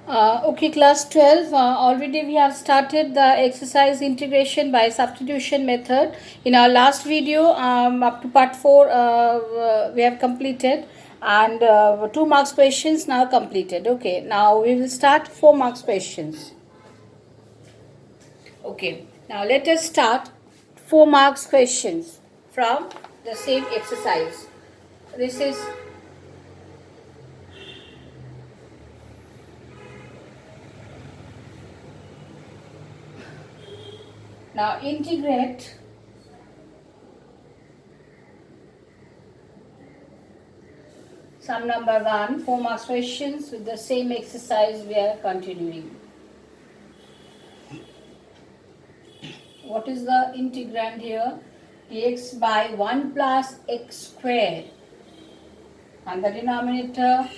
Okay, class 12. Already we have started the exercise integration by substitution method. In our last video, up to part 4, we have completed, and 2 marks questions now completed. Okay, now we will start 4 marks questions. Okay, now let us start 4 marks questions from the same exercise. This is now integrate sum number 1, 4 marks questions with the same exercise we are continuing. What is the integrand here? Dx by 1 plus x square. And the denominator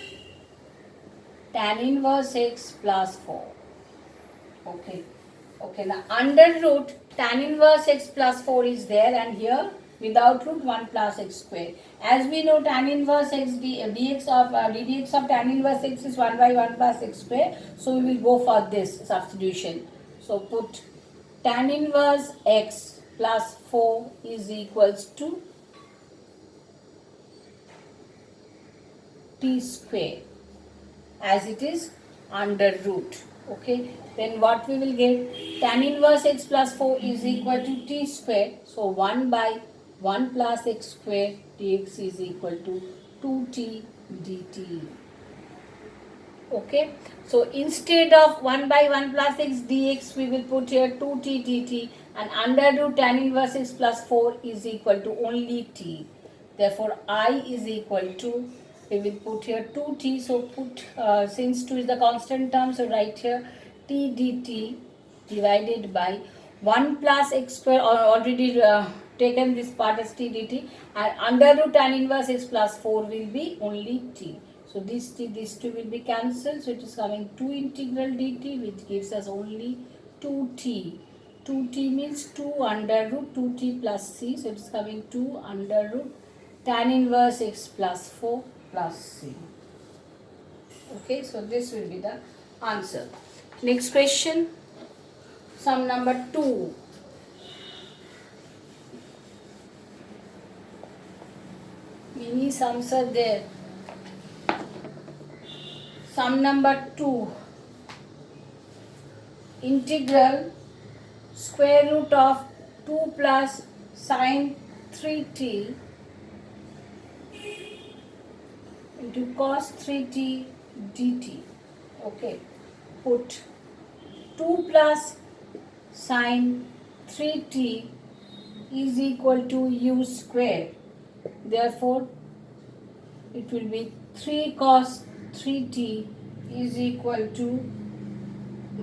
tan inverse x plus 4. Okay. Okay, now under root tan inverse x plus 4 is there, and here without root 1 plus x square. As we know, tan inverse x dx of ddx of tan inverse x is 1 by 1 plus x square. So we will go for this substitution. So put tan inverse x plus 4 is equals to t square, as it is under root. Okay, then what we will get? Tan inverse x plus 4 is equal to t square. So 1 by 1 plus x square dx is equal to 2t dt. Okay, so instead of 1 by 1 plus x dx, we will put here 2t dt, and under root tan inverse x plus 4 is equal to only t. Therefore, I is equal to, we will put here 2t, so put, since 2 is the constant term, so write here t dt divided by 1 plus x square, or already taken this part as t dt, and under root tan inverse x plus 4 will be only t. So these two will be cancelled, so it is coming 2 integral dt, which gives us only 2t. 2t means 2 under root 2t plus c, so it is coming 2 under root tan inverse x plus 4 plus c. Okay, so this will be the answer. Next question, sum number 2. Many sums are there. Sum number 2. Integral square root of 2 plus sine 3t into cos 3t dt. Okay, put 2 plus sine 3t is equal to u square. Therefore, it will be 3 cos 3t is equal to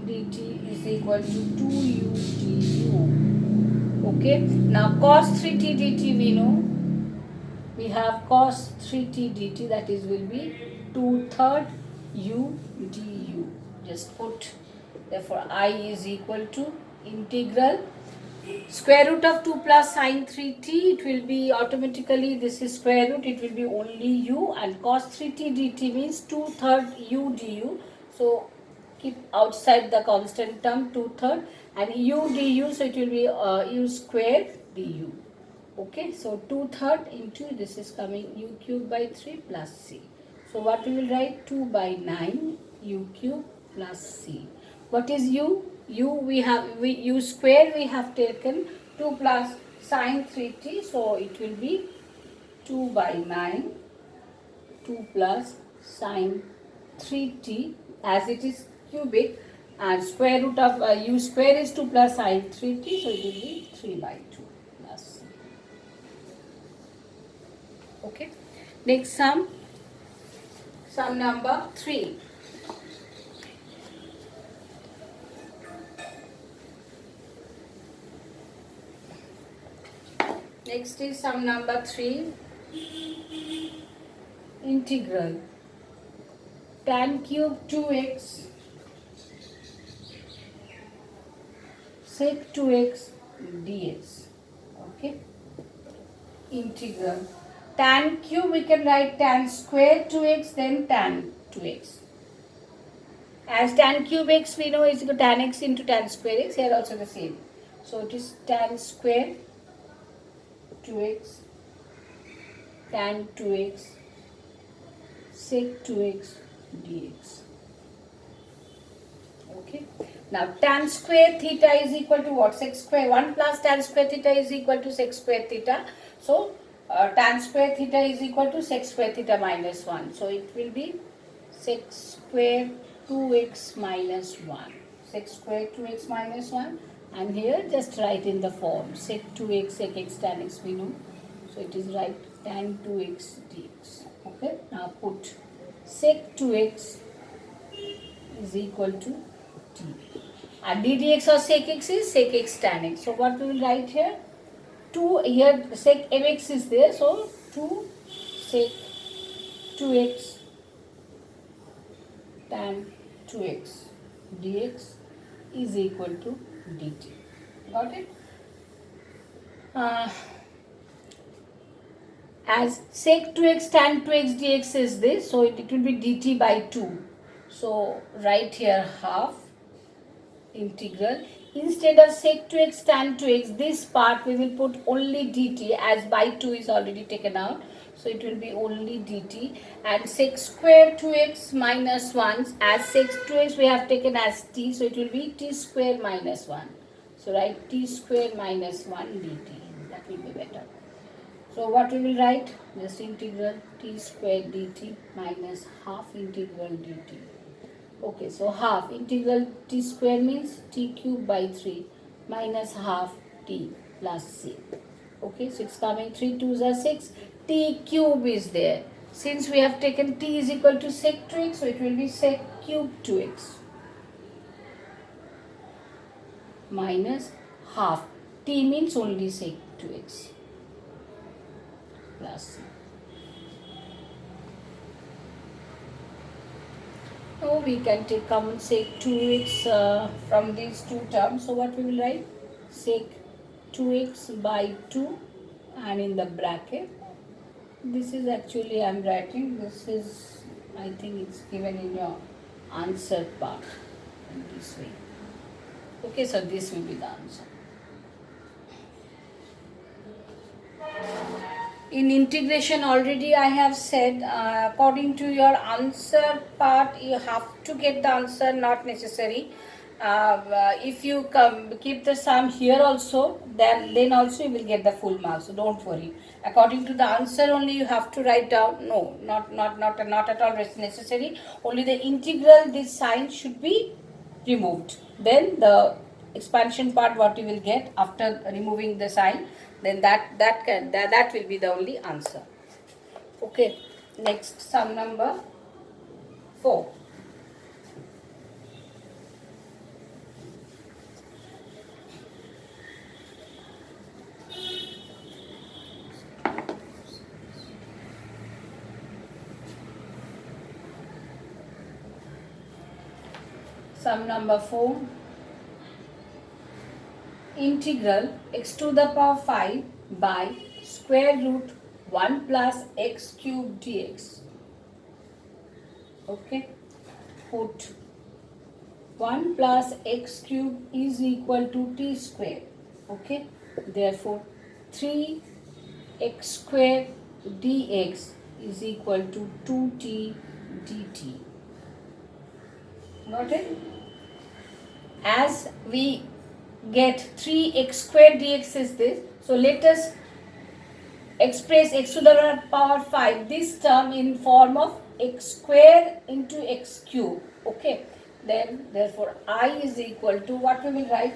dt is equal to 2u du. Okay, now cos 3t dt we know. We have cos 3t dt, that is will be 2/3 u du. Just put, therefore I is equal to integral square root of 2 plus sine 3t, it will be automatically, this is square root, it will be only u, and cos 3t dt means 2/3 u du. So keep outside the constant term 2/3, and u du, so it will be u square du. Okay, so 2/3 into, this is coming u cube by 3 plus c. So what we will write? 2 by 9 u cube plus c. What is u? We have u square we have taken, 2 plus sine 3t, so it will be 2 by 9 2 plus sine 3t, as it is cubic, and square root of u square is 2 plus sine 3t, so it will be 3 by 2 plus. Okay, next sum number 3. Next is sum number 3. Integral tan cube 2x sec 2x dx. Okay, integral tan cube, we can write tan square 2x, then tan 2x. As tan cube x we know is equal to tan x into tan square x. Here also the same. So it is tan square 2x, tan 2x, sec 2x dx. Okay. Now tan square theta is equal to what? Sec square 1 plus tan square theta is equal to sec square theta. So tan square theta is equal to sec square theta minus 1. So it will be sec square 2x minus 1. Sec square 2x minus 1. And here just write in the form sec 2x sec x tan x we know. So it is right tan 2x dx. Okay. Now put sec 2x is equal to t. And d dx or sec x is sec x tan x. So what we will write here? 2 here sec mx is there. So 2 sec 2x tan 2x dx is equal to dt. Got it? As sec 2x tan 2x dx is this, so it will be dt by 2. So write here half integral. Instead of sec 2x tan 2x, this part we will put only dt, as by 2 is already taken out. So it will be only dt, and sec square 2x minus 1, as sec 2x we have taken as t, so it will be t square minus 1. So write t square minus 1 dt. That will be better. So what we will write? Just integral t square dt minus half integral dt. Okay, so half integral t square means t cube by 3 minus half t plus c. Okay, so it's coming 3 2s are 6. T cube is there. Since we have taken t is equal to sec 2x, so it will be sec cube 2x minus half. T means only sec 2x plus c. Now we can take common sec 2x from these two terms. So what we will write? Sec 2x by 2, and in the bracket, this is actually I am writing, this is, I think it's given in your answer part in this way. Okay, so this will be the answer. In integration already I have said, according to your answer part, you have to get the answer, not necessary. If you keep the sum here also, then also you will get the full mark. So don't worry. According to the answer only you have to write down. No, not at all necessary. Only the integral, this sign should be removed. Then the expansion part what you will get after removing the sign, then that will be the only answer. Okay, next sum number 4. Sum number 4. Integral x to the power 5 by square root 1 plus x cube dx. Okay, put 1 plus x cube is equal to t square. Okay, therefore 3x square dx is equal to 2t dt. Got it? As we get 3x square dx is this, so let us express x to the power 5, this term in form of x square into x cube. Okay, then therefore I is equal to, what we will write?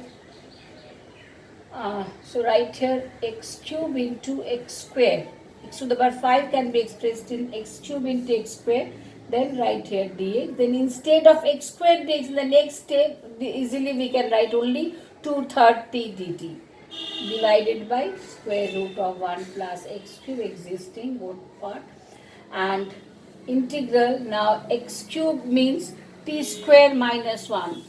So write here x cube into x square. X to the power 5 can be expressed in x cube into x square. Then write here dx. Then instead of x square dx, in the next step easily we can write only 2/3 t dt divided by square root of 1 plus x cube existing both part, and integral now x cube means t square minus 1.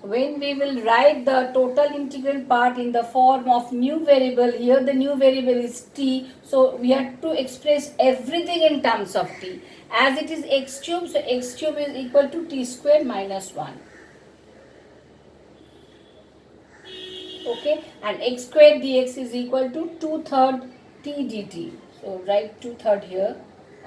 when we will write the total integral part in the form of new variable, here the new variable is t, so we have to express everything in terms of t. As it is x cube, so x cube is equal to t square minus 1. Okay, and x square dx is equal to 2/3 t dt. So write 2/3 here,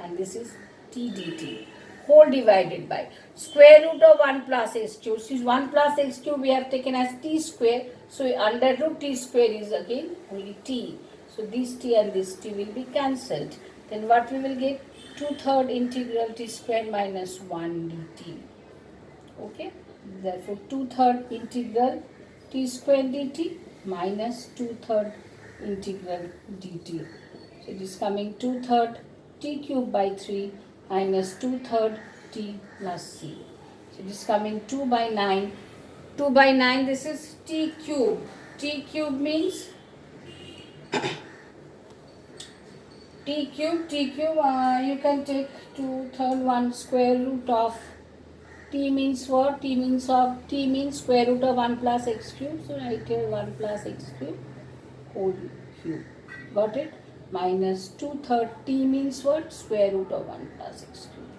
and this is t dt whole divided by square root of 1 plus x cube. Since 1 plus x cube we have taken as t square, so under root t square is again only t. So this t and this t will be cancelled. Then what we will get? 2/3 integral t square minus 1 dt. Okay, therefore 2/3 integral t square dt minus 2/3 integral dt. So it is coming 2/3 t cube by 3 minus 2/3 t plus c. So it is coming 2 by 9. 2 by 9, this is t cube. T cube means t cube, you can take 2/3 1 square root of t means what? T means square root of 1 plus x cube. So right here 1 plus x cube whole cube. Got it? Minus 2/3 t means what? Square root of 1 plus x cube.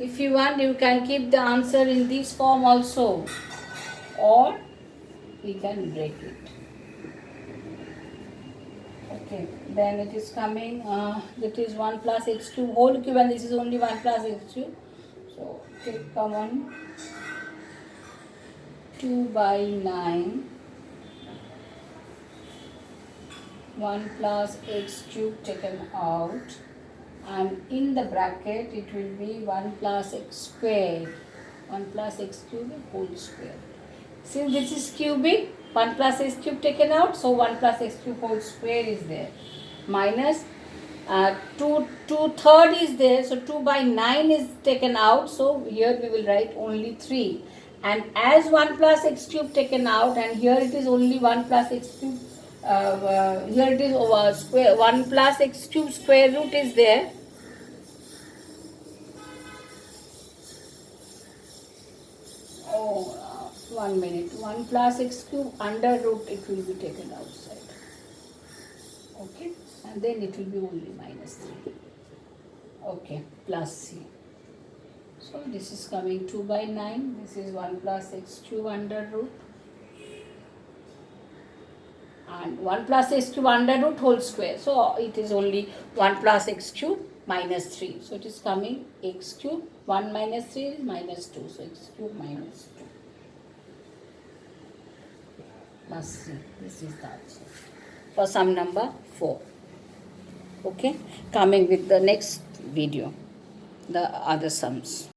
If you want, you can keep the answer in this form also, or we can break it. Okay, then it is coming, that is 1 plus x cube whole cube, and this is only 1 plus x cube. So take common 2 by 9, 1 plus x cube taken out, and in the bracket it will be 1 plus x square, 1 plus x cube whole square. Since this is cubic, 1 plus x cube taken out, so 1 plus x cube whole square is there. Minus 2/3 is there, so 2 by 9 is taken out, so here we will write only 3. And as 1 plus x cube taken out, and here it is only 1 plus x cube, here it is square 1 plus x cube square root is there. Oh, 1 minute. 1 plus x cube under root, it will be taken outside. Okay, and then it will be only minus 3. Okay, plus c. So this is coming 2 by 9. This is 1 plus x cube under root. And 1 plus x cube under root whole square. So it is only 1 plus x cube minus 3. So it is coming x cube. 1 minus 3 is minus 2. So x cube minus 2. Plus c. This is the answer for sum number 4. Okay. Coming with the next video, the other sums.